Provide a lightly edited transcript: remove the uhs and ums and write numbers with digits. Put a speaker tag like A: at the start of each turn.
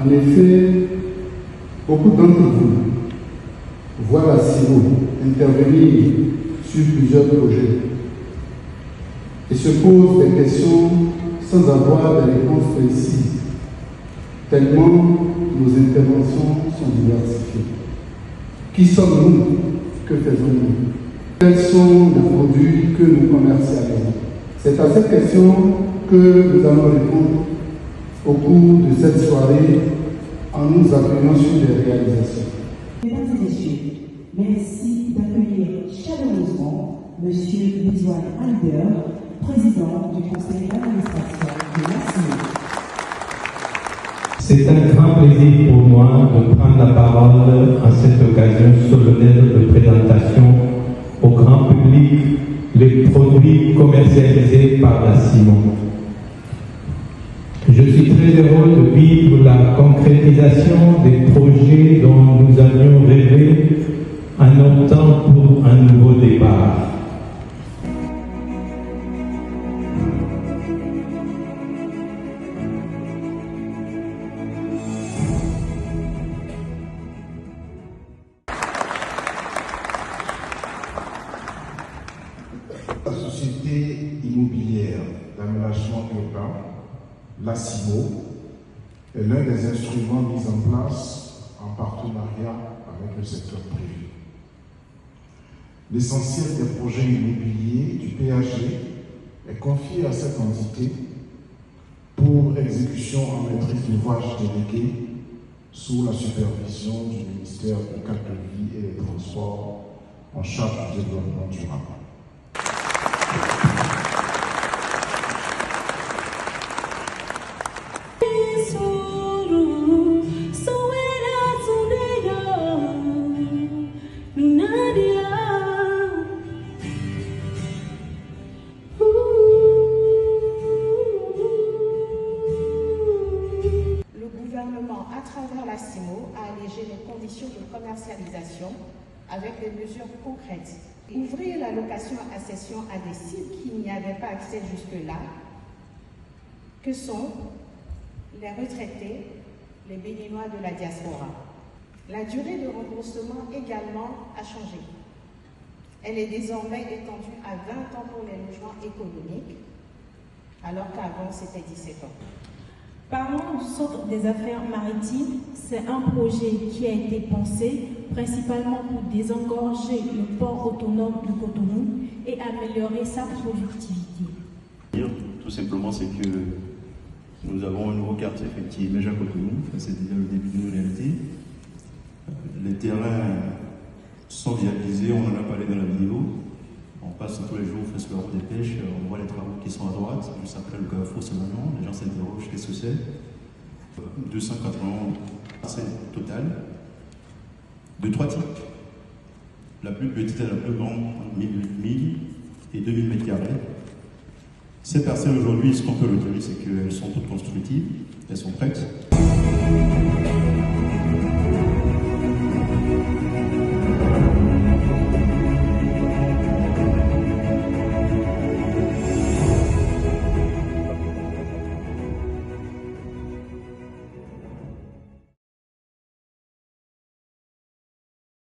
A: En effet, beaucoup d'entre vous voient la CIMO intervenir sur plusieurs projets et se posent des questions sans avoir des réponses précises, tellement nos interventions sont diversifiées. Qui sommes-nous? Que faisons-nous? Quels sont les produits que nous commercialisons? C'est à cette question que nous allons répondre au cours de cette soirée en nous appuyant sur des réalisations.
B: Mesdames et messieurs, merci d'accueillir chaleureusement M. Rizwan Alder, président du conseil d'administration de la CIMO.
C: C'est un grand plaisir pour moi de prendre la parole à cette occasion solennelle de présentation au grand public les produits commercialisés par la CIMO. Je suis très heureux de vivre la concrétisation des projets dont nous avions rêvé en optant pour un nouveau départ.
D: La société immobilière d'aménagement urbain, la CIMO, est l'un des instruments mis en place en partenariat avec le secteur privé. L'essentiel des projets immobiliers du PAG est confié à cette entité pour exécution en maîtrise d'ouvrage déléguée sous la supervision du ministère du cadre de vie et des Transports en charge du développement durable.
E: À travers la CIMO, a allégé les conditions de commercialisation avec des mesures concrètes. Ouvrir la location à cession à des sites qui n'y avaient pas accès jusque-là, que sont les retraités, les béninois de la diaspora. La durée de remboursement également a changé. Elle est désormais étendue à 20 ans pour les logements économiques, alors qu'avant c'était 17 ans.
F: Parlons du Centre des affaires maritimes. C'est un projet qui a été pensé principalement pour désengorger le port autonome de Cotonou et améliorer sa productivité.
G: Tout simplement, c'est que nous avons un nouveau quartier qui émerge à Cotonou. C'est déjà le début de nos réalités. Les terrains sont viabilisés, on en a parlé dans la vidéo. On passe tous les jours au festival des pêches, on voit les travaux qui sont à droite, juste après le carrefour Solagnon, les gens s'interrogent qu'est-ce que c'est. 280 parcelles totales, de 3 types. La plus petite et la plus grande, entre 1000 et 2000 m². Ces parcelles aujourd'hui, ce qu'on peut retenir, c'est qu'elles sont toutes constructives, elles sont prêtes.